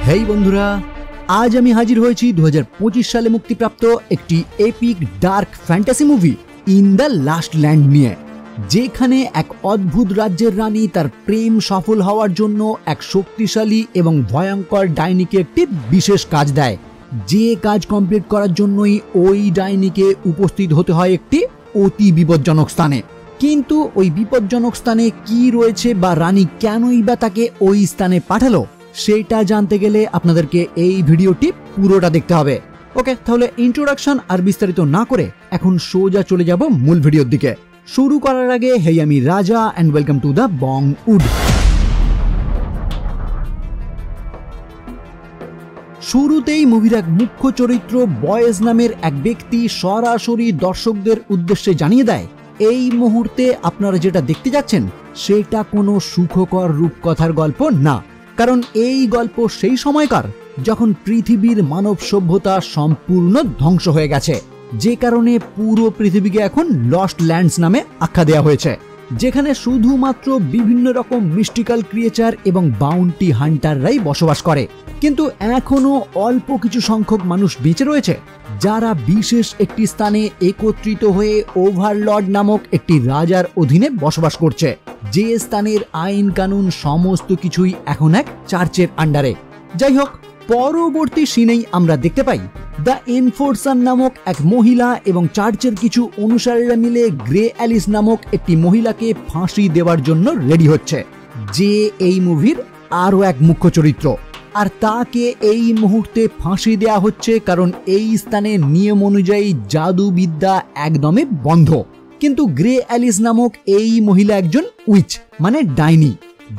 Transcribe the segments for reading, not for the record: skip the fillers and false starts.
হেই বন্ধুরা, আজ আমি হাজির হয়েছি 2025 সালে মুক্তিপ্রাপ্ত একটি epic dark fantasy movie in the last land নিয়ে, যেখানে এক অদ্ভুত রাজ্যের রানী তার প্রেম সফল হওয়ার জন্য এক শক্তিশালী এবং ভয়ঙ্কর ডাইনিকে একটি বিশেষ কাজ দেয়। যে কাজ কমপ্লিট করার জন্যই ওই ডাইনিকে উপস্থিত হতে হয় একটি অতি বিপজ্জনক স্থানে। কিন্তু ওই বিপজ্জনক স্থানে কি রয়েছে বা রানী কেনই বা তাকে ওই স্থানে পাঠালো, সেটা জানতে গেলে আপনাদেরকে এই ভিডিওটি পুরোটা দেখতে হবে। ওকে, তাহলে ইন্ট্রোডাকশন আর বিস্তারিত না করে এখন সোজা চলে যাব মূল ভিডিওর দিকে। শুরু করার আগে হেই, আমি Raja and welcome to the Bong wood. শুরুতেই মুভির এক মুখ্য চরিত্র বয়েজ নামের এক ব্যক্তি সরাসরি দর্শকদের উদ্দেশ্যে জানিয়ে দেয়, এই মুহূর্তে আপনারা যেটা দেখতে যাচ্ছেন সেটা কোনো সুখকর রূপকথার গল্প না, কারণ এই গল্প সেই সময়কার যখন পৃথিবীর মানব সভ্যতা সম্পূর্ণ ধ্বংস হয়ে গেছে, যে কারণে পুরো পৃথিবীকে এখন লস্ট ল্যান্ডস নামে আখ্যা দেওয়া হয়েছে, যেখানে শুধুমাত্র বিভিন্ন রকম মিস্টিক্যাল ক্রিয়েচার এবং বাউন্টি হান্টাররাই বসবাস করে। কিন্তু এখনো অল্প কিছু সংখ্যক মানুষ বেঁচে রয়েছে যারা বিশেষ একটি স্থানে একত্রিত হয়ে ওভারলর্ড নামক একটি রাজার অধীনে বসবাস করছে, যে স্থানের আইন কানুন সমস্ত কিছুই এখন এক চার্চের আন্ডারে। যাই হোক, পরবর্তী সিনেই আমরা দেখতে পাই দ্য এনফোর্সার নামক এক মহিলা এবং চার্চের কিছু অনুসারীরা মিলে গ্রে অ্যালিস নামক একটি মহিলাকে ফাঁসি দেওয়ার জন্য রেডি হচ্ছে, যে এই মুভির আরও এক মুখ্য চরিত্র। আর তাকে এই মুহূর্তে ফাঁসি দেওয়া হচ্ছে কারণ এই স্থানে নিয়ম অনুযায়ী জাদুবিদ্যা একদমই বন্ধ। কিন্তু গ্রে অ্যালিস নামক এই মহিলা একজন উইচ মানে ডাইনি,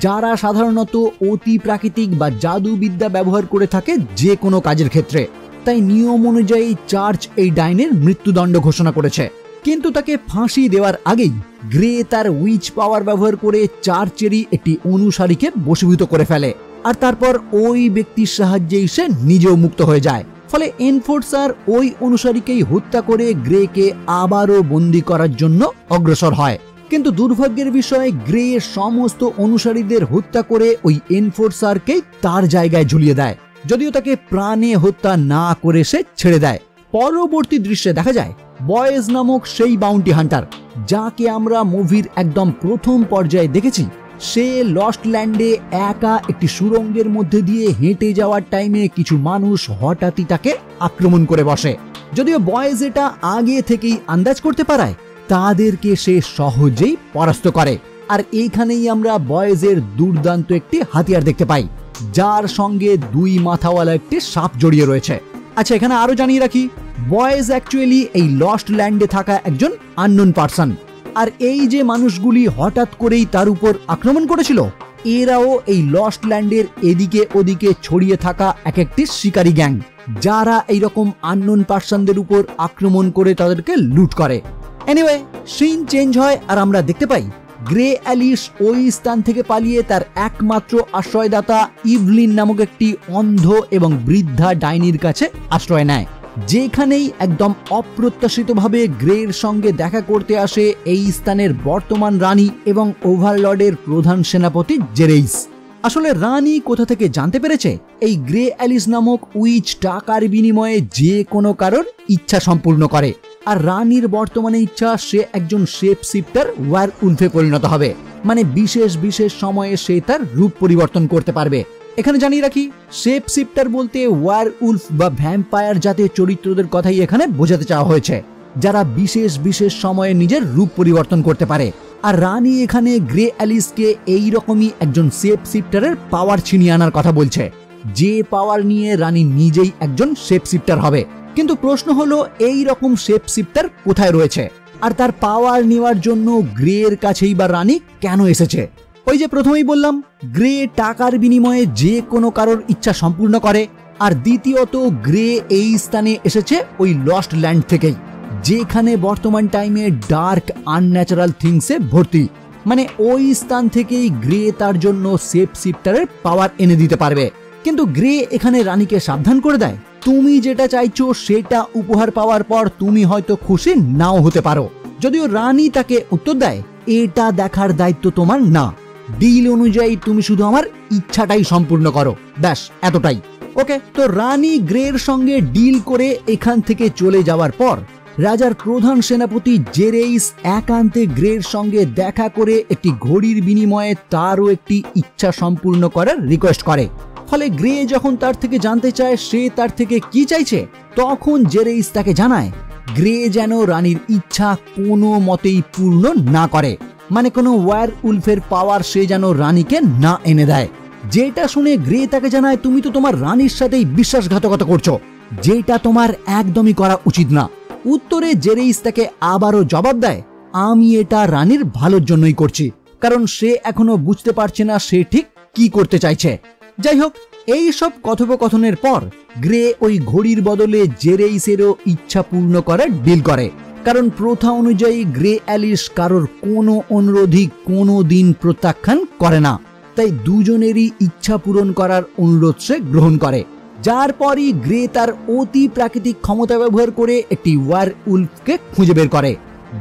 যারা সাধারণত অতি প্রাকৃতিক বা জাদুবিদ্যা ব্যবহার করে থাকে যে কোনো কাজের ক্ষেত্রে। তাই নিয়ম অনুযায়ী চার্চ এই ডাইনের মৃত্যুদণ্ড ঘোষণা করেছে। কিন্তু তাকে ফাঁসি দেওয়ার আগেই গ্রে তার উইচ পাওয়ার ব্যবহার করে চার্চেরই একটি অনুসারীকে বশীভূত করে ফেলে, আর তারপর ওই ব্যক্তির সাহায্যে সে নিজেও মুক্ত হয়ে যায়। ফলে এনফোর্সার ওই অনুসারীকেই হত্যা করে গ্রেকে আবারও বন্দী করার জন্য অগ্রসর হয়। কিন্তু দুর্ভাগ্যের বিষয়, গ্রে সমস্ত অনুসারীদের হত্যা করে ওই এনফোর্সারকেই তার জায়গায় ঝুলিয়ে দেয়, যদিও তাকে প্রাণে হত্যা না করে সে ছেড়ে দেয়। পরবর্তী দৃশ্যে দেখা যায় বয়েজ নামক সেই বাউন্টি হান্টার, যাকে আমরা মুভির একদম প্রথম পর্যায়ে দেখেছি, সে লস্ট ল্যান্ডে একা একটি সুড়ঙ্গের মধ্যে দিয়ে হেঁটে যাওয়ার টাইমে কিছু মানুষ হঠাৎই তাকে আক্রমণ করে বসে। যদিও বয়েজ এটা আগে থেকেই আন্দাজ করতে পারায় তাদেরকে সে সহজেই পরাস্ত করে। আর এইখানেই আমরা বয়েজের দুর্দান্ত একটি হাতিয়ার দেখতে পাই, যার সঙ্গে দুই মাথাওয়ালা একটি সাপ জড়িয়ে রয়েছে। আচ্ছা, এখানে আরো জানিয়ে রাখি, বয়েজ অ্যাকচুয়ালি এই লস্ট ল্যান্ডে থাকা একজন আননোন পারসন। আর এই যে মানুষগুলি হঠাৎ করেই তার উপর আক্রমণ করেছিল, এরাও এই লস্ট ল্যান্ডের এদিকে ওদিকে ছড়িয়ে থাকা এক একটি শিকারী গ্যাং, যারা এইরকম আননোন পারসনদের উপর আক্রমণ করে তাদেরকে লুট করে। এনিওয়ে, সিন চেঞ্জ হয় আর আমরা দেখতে পাই গ্রে অ্যালিস ওই স্থান থেকে পালিয়ে তার একমাত্র আশ্রয়দাতা ইভলিন নামক একটি অন্ধ এবং বৃদ্ধা ডাইনির কাছে আশ্রয় নেয়, যেখানেই একদম অপ্রত্যাশিতভাবে গ্রের সঙ্গে দেখা করতে আসে এই স্থানের বর্তমান রানী এবং ওভারলর্ডের প্রধান সেনাপতি জেরেইস। আসলে রানী কোথা থেকে জানতে পেরেছে এই গ্রে অ্যালিস নামক উইচ টাকার বিনিময়ে যে কোনো কারোর ইচ্ছা সম্পূর্ণ করে, আর রানীর বর্তমানে ইচ্ছা সে একজন শেপ শিফটার ওয়ার উলফে পরিণত হবে, মানে বিশেষ বিশেষ সময়ে সে তার রূপ পরিবর্তন করতে পারবে। এখানে জানিয়ে রাখি, শেপ শিফটার বলতে ওয়ার উলফ বা ভ্যাম্পায়ার জাতীয় চরিত্রদের কথাই এখানে বোঝাতে চাওয়া হয়েছে, যারা বিশেষ বিশেষ সময়ে নিজের রূপ পরিবর্তন করতে পারে। আর রানী এখানে গ্রে অ্যালিসকে এইরকমই একজন শেপ শিফটারের পাওয়ার ছিনিয়ে আনার কথা বলছে, যে পাওয়ার নিয়ে রানী নিজেই একজন শেপ শিফটার হবে। কিন্তু প্রশ্ন হলো, এই রকম শেপ শিফটার কোথায় রয়েছে, আর তার পাওয়ার নেওয়ার জন্য গ্রের কাছেই বা রানী কেন এসেছে? ওই যে প্রথমেই বললাম, গ্রে টাকার বিনিময়ে যে কোনো কারোর ইচ্ছা সম্পূর্ণ করে, আর দ্বিতীয়ত গ্রে এই স্থানে এসেছে ওই লস্ট ল্যান্ড থেকেই, যেখানে বর্তমান টাইমে ডার্ক আনন্যাচারাল থিংসে ভর্তি। মানে ওই স্থান থেকেই গ্রে তার জন্য শেপ শিফটারের পাওয়ার এনে দিতে পারবে। কিন্তু গ্রে এখানে রানীকে সাবধান করে দেয়, তুমি যেটা চাইছো সেটা উপহার পাওয়ার পর তুমি হয়তো খুশি নাও হতে পারো। যদিও রানী তাকে উত্তর দেয়, এটা দেখার দায়িত্ব তোমার না, ডিল অনুযায়ী তুমি শুধু আমার ইচ্ছাটাই সম্পূর্ণ করো, ব্যাস এতটাই। ওকে, তো রানী গ্রের সঙ্গে ডিল করে এখান থেকে চলে যাওয়ার পর রাজার প্রধান সেনাপতি জেরেইস একান্তে গ্রের সঙ্গে দেখা করে একটি ঘড়ির বিনিময়ে তারও একটি ইচ্ছা সম্পূর্ণ করার রিকোয়েস্ট করে। ফলে গ্রে যখন তার থেকে জানতে চায় সে তার থেকে কি চাইছে, তখন জেরেইস তাকে জানায় গ্রে যেন রানীর ইচ্ছা কোনো মতেই পূর্ণ না করে, মানে কোনো ওয়ার উলফের পাওয়ার সে যেন রানীকে না এনে দেয়। যেটা শুনে গ্রে তাকে জানায় তুমি তো তোমার রানীর সাথেই বিশ্বাসঘাতকতা করছো, যেটা তোমার একদমই করা উচিত না। উত্তরে জেরেইস তাকে আবারও জবাব দেয় আমি এটা রানীর ভালোর জন্যই করছি, কারণ সে এখনো বুঝতে পারছে না সে ঠিক কি করতে চাইছে। যাই হোক, এই সব কথোপকথনের পর গ্রে ওই ঘড়ির বদলে জেরেইসেরও ইচ্ছা পূর্ণ করার ডিল করে, কারণ প্রথা অনুযায়ী গ্রে অ্যালিস কারোর কোনো অনুরোধই কোনো দিন প্রত্যাখ্যান করে না। তাই দুজনেরই ইচ্ছা পূরণ করার অনুরোধ সে গ্রহণ করে, যার পরই গ্রে তার অতি প্রাকৃতিক ক্ষমতা ব্যবহার করে একটি ওয়ার উলফকে খুঁজে বের করে,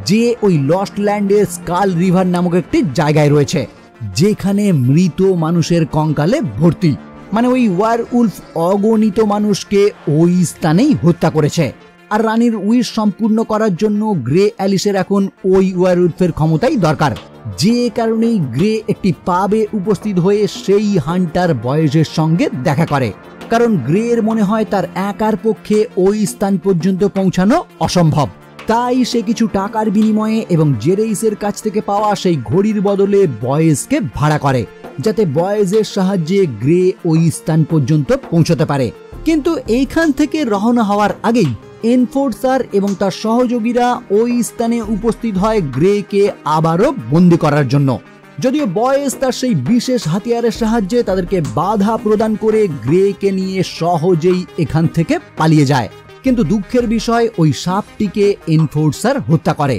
যে ওই লস্ট ল্যান্ডের স্কাল রিভার নামক একটি জায়গায় রয়েছে, যেখানে মৃত মানুষের কঙ্কালে ভর্তি। মানে ওই ওয়ার উলফ অগণিত মানুষকে ওই স্থানেই হত্যা করেছে। আর রানীর উইশ সম্পূর্ণ করার জন্য গ্রে অ্যালিসের এখন ওই ওয়ার উলফের ক্ষমতাই দরকার, যে কারণেই গ্রে একটি পাবে উপস্থিত হয়ে সেই হান্টার বয়েজের সঙ্গে দেখা করে, কারণ গ্রের মনে হয় তার একার পক্ষে ওই স্থান পর্যন্ত পৌঁছানো অসম্ভব। তাই সে কিছু টাকার বিনিময়ে এবং জেরেইসের কাছ থেকে পাওয়া সেই ঘড়ির বদলে বয়েজকে ভাড়া করে, যাতে বয়েজের সাহায্যে গ্রে ওই স্থান পর্যন্ত পৌঁছতে পারে। কিন্তু এইখান থেকে রওনা হওয়ার আগেই এনফোর্সার এবং তার সহযোগীরা ওই স্থানে উপস্থিত হয় গ্রেকে আবারও বন্দী করার জন্য। যদিও বয়েজ তার সেই বিশেষ হাতিয়ারের সাহায্যে তাদেরকে বাধা প্রদান করে গ্রেকে নিয়ে সহজেই এখান থেকে পালিয়ে যায়, কিন্তু দুঃখের বিষয় ওই সাপটিকে এনফোর্সার হত্যা করে,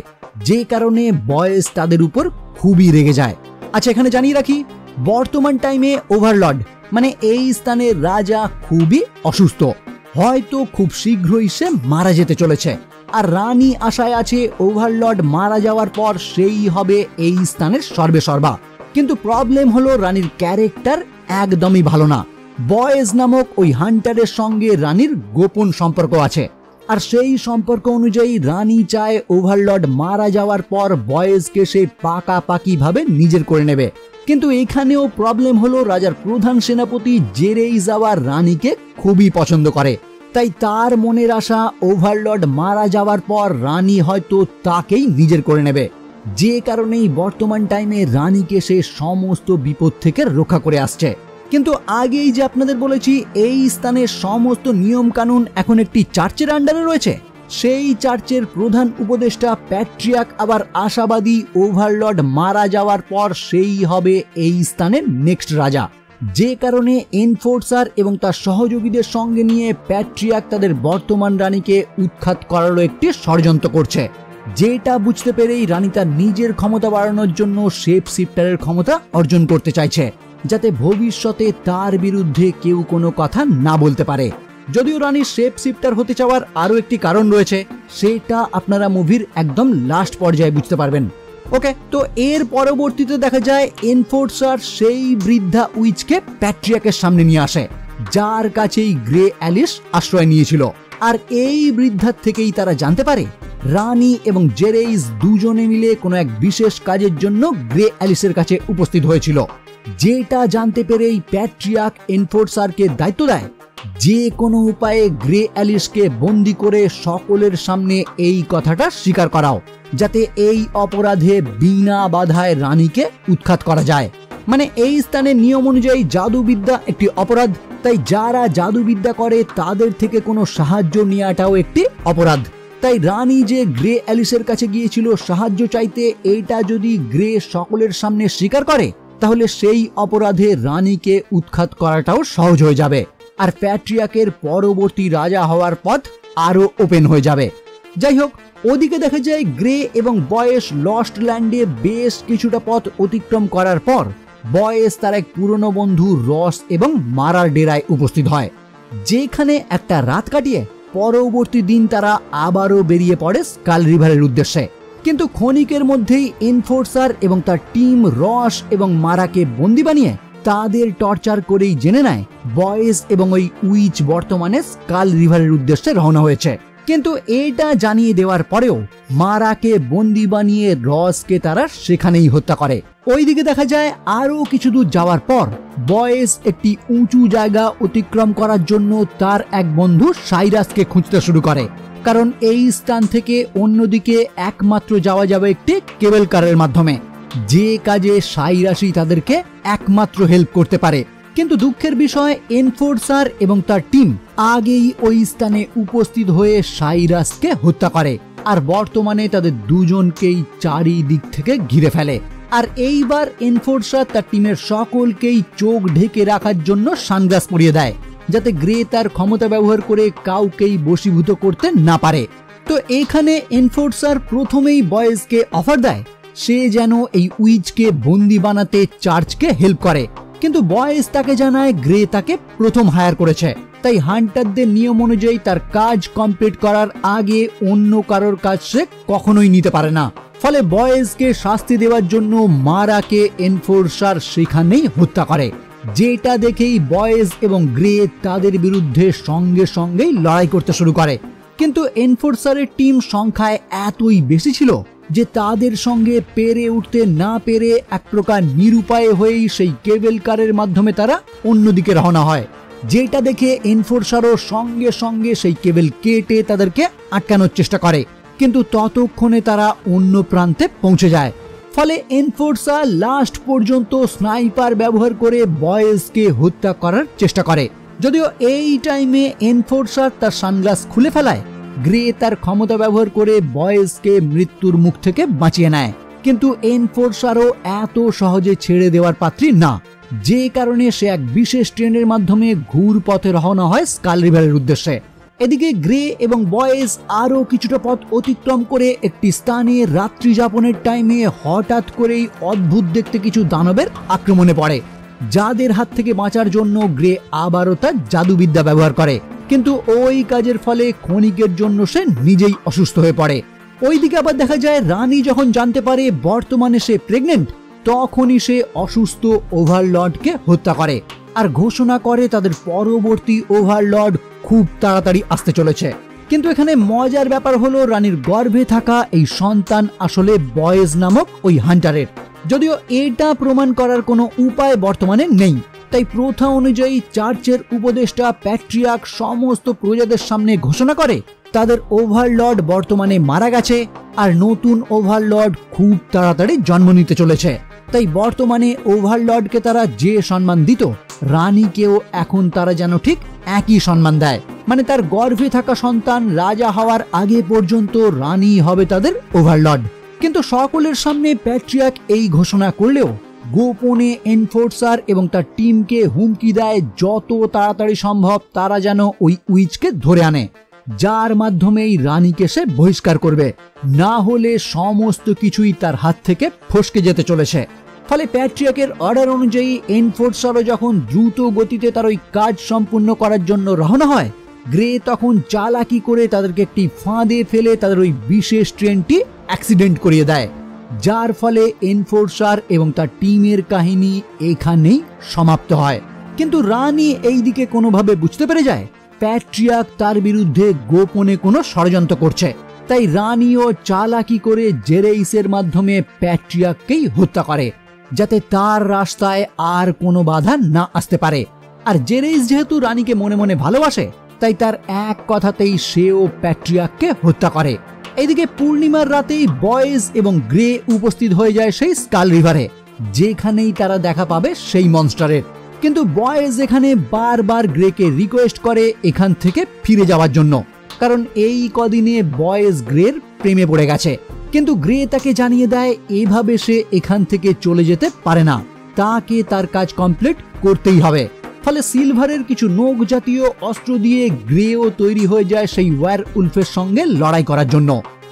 যে কারণে বয়েজ তাদের উপর খুবই রেগে যায়। আচ্ছা, এখানে জানিয়ে রাখি বর্তমান টাইমে ওভারলর্ড মানে এই স্থানের রাজা খুবই অসুস্থ, হয়তো খুব শীঘ্রই সে মারা যেতে চলেছে। আর রানী আশায় আছে ওভারলর্ড মারা যাওয়ার পর সেই হবে এই স্থানের সর্বেসর্বা। কিন্তু প্রবলেম হলো রানীর ক্যারেক্টার একদমই ভালো না। বয়েজ নামক ওই হান্টারের সঙ্গে রানীর গোপন সম্পর্ক আছে, আর সেই সম্পর্ক অনুযায়ী রানী চায় ওভারলর্ড মারা যাওয়ার পর বয়েজকে সে পাকাপাকি ভাবে নিজের করে নেবে। কিন্তু এখানেও প্রবলেম হলো রাজার প্রধান সেনাপতি জেরেইস আবার রানীকে খুবই পছন্দ করে, তাই তার মনের আশা ওভারলর্ড মারা যাওয়ার পর রানী হয়তো তাকেই নিজের করে নেবে, যে কারণেই বর্তমান টাইমে রানীকে সে সমস্ত বিপদ থেকে রক্ষা করে আসছে। কিন্তু আগেই যে আপনাদের বলেছি এই স্থানের সমস্ত নিয়ম কানুন এখন একটি চার্চের আন্ডারে রয়েছে, সেই চার্চের প্রধান উপদেষ্টা প্যাট্রিয়াক আবার আশাবাদী ওভারলর্ড মারা যাওয়ার পর সেই হবে এই স্থানের নেক্সট রাজা, যে কারণে এনফোর্সার এবং তার সহযোগীদের সঙ্গে নিয়ে প্যাট্রিয়াক তাদের বর্তমান রানীকে উৎখাত করারও একটি ষড়যন্ত্র করছে, যেটা বুঝতে পেরেই রানী তার নিজের ক্ষমতা বাড়ানোর জন্য শেপ শিফটারের ক্ষমতা অর্জন করতে চাইছে, যাতে ভবিষ্যতে তার বিরুদ্ধে কেউ কোনো কথা না বলতে পারে। যদিও রানীর শেপ শিফটার হতে চাওয়ার আরো একটি কারণ রয়েছে, সেটা আপনারা মুভির একদম লাস্ট পর্যায়ে বুঝতে পারবেন। ওকে, তো এর পরবর্তীতে দেখা যায় এনফোর্সার সেই বৃদ্ধা উইচকে প্যাট্রিয়াকের সামনে নিয়ে আসে, যার কাছেই গ্রে অ্যালিস আশ্রয় নিয়েছিল। আর এই বৃদ্ধার থেকেই তারা জানতে পারে রানী এবং জেরেইস দুজনে মিলে কোনো এক বিশেষ কাজের জন্য গ্রে অ্যালিসের কাছে উপস্থিত হয়েছিল, যেটা জানতে পেরেই প্যাট্রিয়াক এনফোর্সারকে দায়িত্ব দেয় যে কোনো উপায়ে গ্রে অ্যালিসকে বন্দি করে সকলের সামনে এই কথাটা স্বীকার করাও, যাতে এই অপরাধে বিনা বাধায় রানীকে উৎখাত করা যায়। মানে এই স্থানের নিয়ম অনুযায়ী জাদুবিদ্যা একটি অপরাধ, তাই যারা জাদুবিদ্যা করে তাদের থেকে কোনো সাহায্য নেওয়াটাও একটি অপরাধ। তাই রানী যে গ্রে অ্যালিসের কাছে গিয়েছিল সাহায্য চাইতে, এইটা যদি গ্রে সকলের সামনে স্বীকার করে তাহলে সেই অপরাধে রানীকে উৎখাত করাটাও সহজ হয়ে যাবে, আর প্যাট্রিয়াকের পরবর্তী রাজা হওয়ার পথ আরো ওপেন হয়ে যাবে। যাই হোক, ওদিকে দেখা যায় গ্রে এবং বয়েস লস্ট ল্যান্ডে বেশ কিছুটা পথ অতিক্রম করার পর বয়েস তার এক পুরনো বন্ধু রস এবং মারার ডেরায় উপস্থিত হয়, যেখানে একটা রাত কাটিয়ে পরবর্তী দিন তারা আবারও বেরিয়ে পড়ে স্কাল রিভারের উদ্দেশ্যে। কিন্তু ক্ষণিকের মধ্যেই এনফোর্সার এবং তার টিম রস এবং মারাকে বন্দি বানিয়ে তাদের টর্চার করেই জেনে নেয় বয়েজ এবং ওই উইচ বর্তমানে স্কাল রিভারের উদ্দেশ্যে রওনা হয়েছে। কিন্তু এটা জানিয়ে দেওয়ার পরেও মারাকে বন্দি বানিয়ে রসকে তারা সেখানেই হত্যা করে। ওইদিকে দেখা যায় আরো কিছু দূর যাওয়ার পর বয়েজ একটি উঁচু জায়গা অতিক্রম করার জন্য তার এক বন্ধু সাইরাসকে খুঁজতে শুরু করে, কারণ এই স্থান থেকে অন্যদিকে একমাত্র যাওয়া যাবে একটি কেবল কারের মাধ্যমে, যে কাজে সাইরাসই তাদেরকে একমাত্র হেল্প করতে পারে। কিন্তু দুঃখের বিষয় এনফোর্সার এবং তার টিম আগেই ওই স্থানে উপস্থিত হয়ে সাইরাসকে হত্যা করে আর বর্তমানে তাদের দুজনকেই চারিদিক থেকে ঘিরে ফেলে। আর এইবার এনফোর্সার তার টিমের সকলকেই চোখ ঢেকে রাখার জন্য সানগ্লাস পরিয়ে দেয়, যাতে গ্রে তার ক্ষমতা ব্যবহার করে কাউকেই বশীভূত করতে না পারে। তো এখানে এনফোর্সার প্রথমেই বয়েজকে অফার দেয় সে যেন এই উইচকে বন্দি বানাতে চার্চকে হেল্প করে, কিন্তু বয়েজ তাকে জানায় গ্রে তাকে প্রথম হায়ার করেছে, তাই হান্টারদের নিয়ম অনুযায়ী তার কাজ কমপ্লিট করার আগে অন্য কারোর কাজ সে কখনোই নিতে পারে না। ফলে বয়েজকে শাস্তি দেওয়ার জন্য মারাকে এনফোর্সার সেখানেই হত্যা করে, যেটা দেখেই বয়েজ এবং গ্রে তাদের বিরুদ্ধে সঙ্গে সঙ্গেই লড়াই করতে শুরু করে। কিন্তু এনফোর্সারের টিম সংখ্যায় এতই বেশি ছিল যে তাদের সঙ্গে পেরে উঠতে না পেরে এক প্রকার নিরুপায় হয়েই সেই কেবল কারের মাধ্যমে তারা অন্যদিকে রওনা হয়, যেটা দেখে এনফোর্সারও সঙ্গে সঙ্গে সেই কেবল কেটে তাদেরকে আটকানোর চেষ্টা করে, কিন্তু ততক্ষণে তারা অন্য প্রান্তে পৌঁছে যায়। ফলে এনফোর্সার লাস্ট পর্যন্ত স্নাইপার ব্যবহার করে বয়েজকে হত্যা করার চেষ্টা করে। যদিও এই টাইমে এনফোর্সার তার সানগ্লাস খুলে ফেলায়, গ্রে তার ক্ষমতা ব্যবহার করে বয়েজকে মৃত্যুর মুখ থেকে বাঁচিয়ে নেয়, কিন্তু এনফোর্সারও এত সহজে ছেড়ে দেওয়ার পাত্রী না, যে কারণে সে এক বিশেষ ট্রেনের মাধ্যমে ঘুর পথে রওনা হয় স্কাল রিভারের উদ্দেশ্যে। এদিকে গ্রে এবং বয়েজ আরো কিছুটা পথ অতিক্রম করে একটি স্থানে রাত্রি যাপনের টাইমে হঠাৎ করেই অদ্ভুত দেখতে কিছু দানবের আক্রমণে পড়ে, যাদের হাত থেকে বাঁচার জন্য গ্রে আবারও তার জাদুবিদ্যা ব্যবহার করে, কিন্তু ওই কাজের ফলে ক্ষণিকের জন্য সে নিজেই অসুস্থ হয়ে পড়ে। ওইদিকে আবার দেখা যায় রানী যখন জানতে পারে বর্তমানে সে প্রেগনেন্ট, তখনই সে অসুস্থ ওভারলর্ডকে হত্যা করে আর ঘোষণা করে তাদের পরবর্তী ওভারলর্ড খুব তাড়াতাড়ি আসতে চলেছে। কিন্তু এখানে মজার ব্যাপার হলো রানীর গর্ভে থাকা এই সন্তান আসলে বয়েজ নামক ওই হান্টারের। যদিও এটা প্রমাণ করার কোনো উপায় বর্তমানে নেই, তাই প্রথা অনুযায়ী চার্চের উপদেষ্টা প্যাট্রিয়ার্ক সমস্ত প্রজাদের সামনে ঘোষণা করে তাদের ওভারলর্ড বর্তমানে মারা গেছে আর নতুন ওভারলর্ড খুব তাড়াতাড়ি জন্ম নিতে চলেছে। তাই বর্তমানে ওভারলর্ডকে তারা যে সম্মান দিত, রানীকেও এখন তারা যেন ঠিক একই সম্মান দেয়, মানে তার গর্ভে থাকা সন্তান রাজা হওয়ার আগে পর্যন্ত রানী হবে তাদের ওভারলর্ড। কিন্তু সকলের সামনে প্যাট্রিয়ার্ক এই ঘোষণা করলেও গোপনে এনফোর্সার এবং তার টিমকে হুমকি দেয় যত তাড়াতাড়ি সম্ভব তারা যেন ওই উইচকে ধরে আনে, যার মাধ্যমেই রানীকে সে বহিষ্কার করবে, না হলে সমস্ত কিছুই তার হাত থেকে ফসকে যেতে চলেছে। ফলে প্যাট্রিয়ার্কের অর্ডার অনুযায়ী এনফোর্সারও যখন দ্রুত গতিতে তার ওই কাজ সম্পূর্ণ করার জন্য রওনা হয়, গ্রে তখন চালাকি করে তাদেরকে একটি ফাঁদে ফেলে তাদের ওই বিশেষ ট্রেনটি অ্যাক্সিডেন্ট করিয়ে দেয়, যার ফলে এনফোর্সার এবং তার টিমের কাহিনী এখানেই সমাপ্ত হয়। কিন্তু রানী এই দিকে কোনোভাবে বুঝতে পেরে যায় প্যাট্রিয়ার্ক তার বিরুদ্ধে গোপনে কোনো ষড়যন্ত্র করছে, তাই রানীও চালাকি করে জেরেইসের মাধ্যমে প্যাট্রিয়ার্ককেই হত্যা করে, যাতে তার রাস্তায় আর কোনো বাধা না আসতে পারে। আর জেরেইস যেহেতু রানীকে মনে মনে ভালোবাসে, তাই তার এক কথাতেই সেও প্যাট্রিয়ার্ককে হত্যা করে। এদিকে পূর্ণিমার রাতেই বয়েজ এবং গ্রে উপস্থিত হয়ে যায় সেই স্কাল রিভারে, যেখানেই তারা দেখা পাবে সেই মনস্টারের। কিন্তু বয়েজ এখানে বারবার গ্রেকে রিকোয়েস্ট করে এখান থেকে ফিরে যাওয়ার জন্য, কারণ এই কদিনে বয়েজ গ্রের প্রেমে পড়ে গেছে। কিন্তু গ্রে তাকে জানিয়ে দেয় এভাবে সে এখান থেকে চলে যেতে পারে না, তাকে তার কাজ কমপ্লিট করতেই হবে। ফলে সিলভারের কিছু নোক জাতীয় অস্ত্র দিয়ে গ্রেও তৈরি হয়ে যায় সেই ওয়্যার উলফের সঙ্গে লড়াই করার জন্য।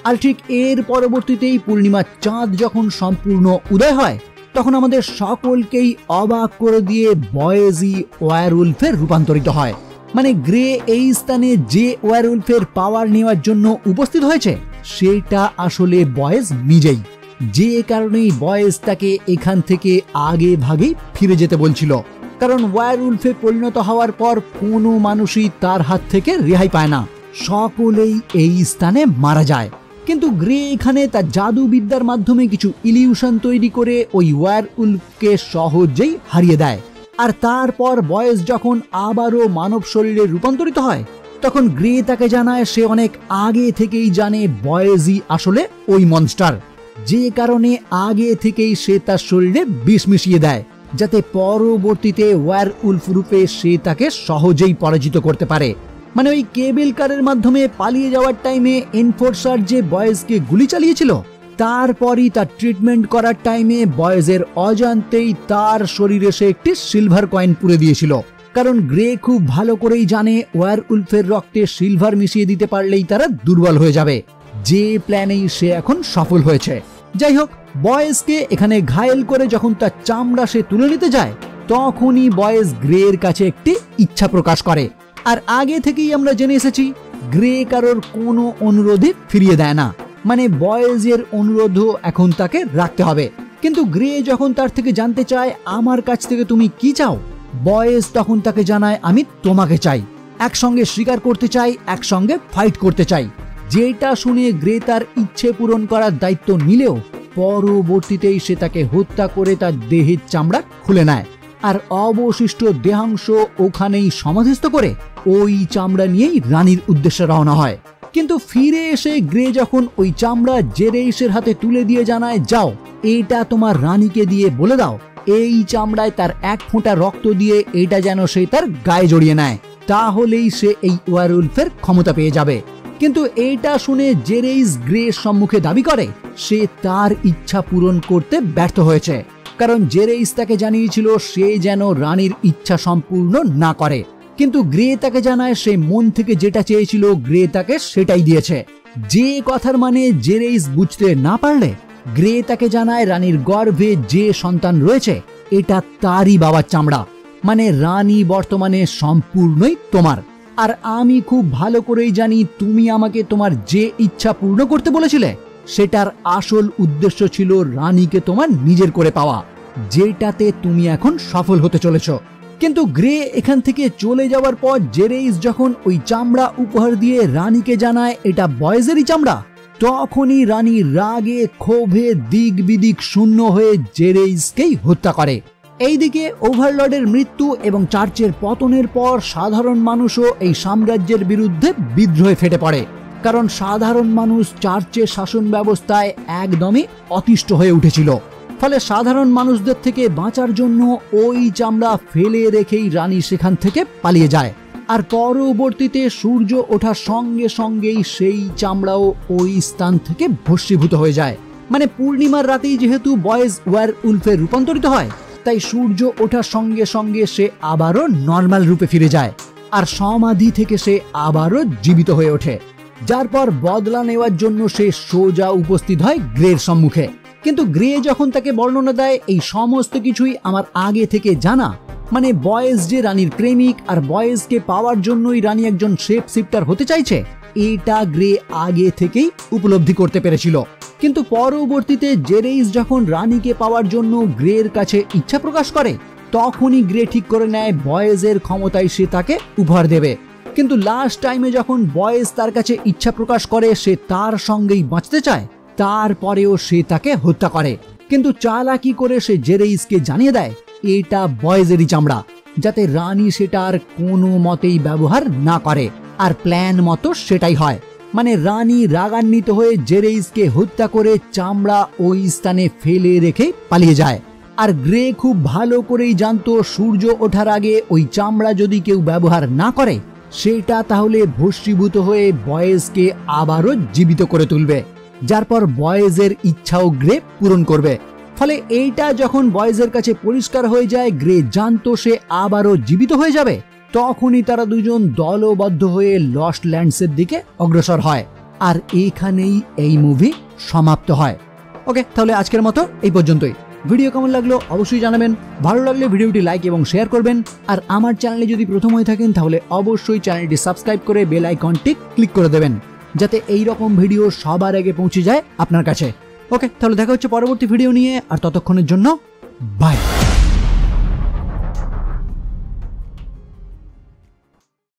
আর ঠিক এর পরবর্তীতেই পূর্ণিমার চাঁদ যখন সম্পূর্ণ উদয় হয়, তখন আমাদের সকলকেই অবাক করে দিয়ে বয়েজই ওয়্যার উলফের রূপান্তরিত হয়। মানে গ্রে এই স্থানে যে ওয়্যার উলফের পাওয়ার নেওয়ার জন্য উপস্থিত হয়েছে, সেটা আসলে বয়েজ নিজেই। যে কারণেই বয়েজ তাকে এখান থেকে আগে ভাগে ফিরে যেতে বলছিল, কারণ ওয়্যারউলফে পরিণত হওয়ার পর কোনো মানুষই তার হাত থেকে রেহাই পায় না, সকলেই এই স্থানে মারা যায়। কিন্তু গ্রে এখানে তার জাদুবিদ্যার মাধ্যমে কিছু ইলিউশন তৈরি করে ওই ওয়্যারউলফকে সহজেই হারিয়ে দেয়। আর তারপর বয়েজ যখন আবারও মানব শরীরে রূপান্তরিত হয়, তখন গ্রে তাকে জানায় সে অনেক আগে থেকেই জানে বয়েজই আসলে ওই মনস্টার, যে কারণে আগে থেকেই সে তার শরীরে বিষ মিশিয়ে দেয়, যাতে পরবর্তীতে ওয়্যারউলফ রূপে সে তাকে সহজেই পরাজিত করতে পারে। মানে ওই কেবল কারের মাধ্যমে পালিয়ে যাওয়ার টাইমে এনফোর্সার যে বয়েজকে গুলি চালিয়েছিল, তারপরই তার ট্রিটমেন্ট করার টাইমে বয়েজের অজান্তেই তার শরীরে সে একটি সিলভার কয়েন পুরে দিয়েছিল, কারণ গ্রে খুব ভালো করেই জানে ওয়্যারউলফের রক্তে সিলভার মিশিয়ে দিতে পারলেই তারা দুর্বল হয়ে যাবে, যে প্ল্যানেই সে এখন সফল হয়েছে। যাই হোক, বয়েজকে এখানে ঘায়েল করে যখন তার চামড়া সে তুলে নিতে যায়, তখনই বয়েজ গ্রের কাছে একটি ইচ্ছা প্রকাশ করে। আর আগে থেকেই আমরা জেনে এসেছি গ্রে কারোর কোনো অনুরোধে ফিরিয়ে দেয় না, মানে বয়েজের অনুরোধও এখন তাকে রাখতে হবে। কিন্তু গ্রে যখন তার থেকে জানতে চায় আমার কাছ থেকে তুমি কি চাও, বয়েজ তখন তাকে জানায় আমি তোমাকে চাই, একসঙ্গে শিকার করতে চাই, একসঙ্গে ফাইট করতে চাই। যেটা শুনে গ্রে তার ইচ্ছে পূরণ করার দায়িত্ব নিলেও পরবর্তীতেই সে তাকে হত্যা করে তার দেহের চামড়া খুলে নেয়, আর অবশিষ্ট দেহাংশ ওখানেই সমাধিস্থ করে ওই চামড়া নিয়েই রানীর উদ্দেশ্যে রওনা হয়। কিন্তু ফিরে এসে গ্রে যখন ওই চামড়া জেরেইসের হাতে তুলে দিয়ে জানায় যাও এটা তোমার রানীকে দিয়ে বলে দাও এই চামড়ায় তার এক ফোঁটা রক্ত দিয়ে এটা যেন সে তার গায়ে জড়িয়ে নেয়, তাহলেই সে এই ওয়্যারউলফের ক্ষমতা পেয়ে যাবে। কিন্তু এটা শুনে জেরেইস গ্রের সম্মুখে দাবি করে সে তার ইচ্ছা পূরণ করতে ব্যর্থ হয়েছে, কারণ জেরেইস তাকে জানিয়েছিল সে যেন রানীর ইচ্ছা সম্পূর্ণ না করে। কিন্তু গ্রে তাকে জানায় সে মন থেকে যেটা চেয়েছিল গ্রে তাকে সেটাই দিয়েছে, যে কথার মানে জেরেইস বুঝতে না পারলে গ্রে তাকে জানায় রানীর গর্ভে যে সন্তান রয়েছে এটা তারই বাবার চামড়া, মানে রানী বর্তমানে সম্পূর্ণই তোমার। আর আমি খুব ভালো করেই জানি তুমি আমাকে তোমার যে ইচ্ছা পূর্ণ করতে বলেছিলে সেটার আসল উদ্দেশ্য ছিল রানীকে তোমার নিজের করে পাওয়া, যেটাতে তুমি এখন সফল হতে চলেছ। কিন্তু গ্রে এখান থেকে চলে যাওয়ার পর জেরেইস যখন ওই চামড়া উপহার দিয়ে রানীকে জানায় এটা বয়েজেরই চামড়া, তখনই রানী রাগে ক্ষোভে দিক বিদিক শূন্য হয়ে জেরেইসকেই হত্যা করে। এইদিকে ওভারলর্ডের মৃত্যু এবং চার্চের পতনের পর সাধারণ মানুষও এই সাম্রাজ্যের বিরুদ্ধে বিদ্রোহে ফেটে পড়ে, কারণ সাধারণ মানুষ চার্চের শাসন ব্যবস্থায় একদমই অতিষ্ঠ হয়ে উঠেছিল। ফলে সাধারণ মানুষদের থেকে বাঁচার জন্য ওই চামড়া ফেলে রেখেই রানী সেখান থেকে পালিয়ে যায়। আর পরবর্তীতে সূর্য ওঠার সঙ্গে সঙ্গেই সেই চামড়াও ওই স্থান থেকে ভস্মীভূত হয়ে যায়। মানে পূর্ণিমার রাতেই যেহেতু বয়েজ ওয়্যারউলফে রূপান্তরিত হয়, তাই সূর্য ওঠার সঙ্গে সঙ্গে সে আবারও নর্মাল রূপে ফিরে যায়, আর সমাধি থেকে সে আবারও জীবিত হয়ে ওঠে, যার পর বদলা নেওয়ার জন্য সে সোজা উপস্থিত হয় গ্রের সম্মুখে। কিন্তু গ্রে যখন তাকে বর্ণনা দেয় এই সমস্ত কিছুই আমার আগে থেকে জানা, মানে বয়েজ যে রানীর প্রেমিক আর বয়েজকে পাওয়ার জন্যই রানী একজন শেপ শিফটার হতে চাইছে, এটা গ্রে আগে থেকেই উপলব্ধি করতে পেরেছিল। কিন্তু পরবর্তীতে জেরেইস যখন রানীকে পাওয়ার জন্য গ্রের কাছে ইচ্ছা প্রকাশ করে, তখনই গ্রে ঠিক করে নেয় বয়েজের ক্ষমতায় সে তাকে উপহার দেবে। কিন্তু লাস্ট টাইমে যখন বয়েজ তার কাছে ইচ্ছা প্রকাশ করে সে তার সঙ্গেই বাঁচতে চায়, তারপরেও সে তাকে হত্যা করে। কিন্তু চালাকি করে সে জেরেইসকে জানিয়ে দেয় এটা বয়েজেরই চামড়া, যাতে রানী সেটা আর কোনো মতেই ব্যবহার না করে, আর প্ল্যান মতো সেটাই হয়। মানে রানী রাগান্বিত হয়ে জেরেইসকে হত্যা করে চামড়া ওই স্থানে ফেলে রেখে পালিয়ে যায়। আর গ্রে খুব ভালো করেই জানতো সূর্য ওঠার আগে ওই চামড়া যদি কেউ ব্যবহার না করে সেটা তাহলে ভস্মীভূত হয়ে বয়েজকে আবারও জীবিত করে তুলবে, যার পর বয়েজের ইচ্ছাও গ্রে পূরণ করবে। ফলে এইটা যখন বয়েজের কাছে পরিষ্কার হয়ে যায় গ্রে জানতো সে আবারও জীবিত হয়ে যাবে, তখনই তারা দুজন দলবদ্ধ হয়ে লস্ট ল্যান্ডসের দিকে অগ্রসর হয়। আর এখানেই এই মুভি সমাপ্ত হয়। ওকে, তাহলে আজকের মতো এই পর্যন্তই। ভিডিও কেমন লাগলো অবশ্যই জানাবেন, ভালো লাগলে ভিডিওটি লাইক এবং শেয়ার করবেন। আর আমার চ্যানেলে যদি প্রথম হয়ে থাকেন তাহলে অবশ্যই চ্যানেলটি সাবস্ক্রাইব করে বেল আইকনটি ক্লিক করে দেবেন, যাতে এই রকম ভিডিও সবার আগে পৌঁছে যায় আপনার কাছে। ওকে, তাহলে দেখা হচ্ছে পরবর্তী ভিডিও নিয়ে, আর ততক্ষণের জন্য বাই।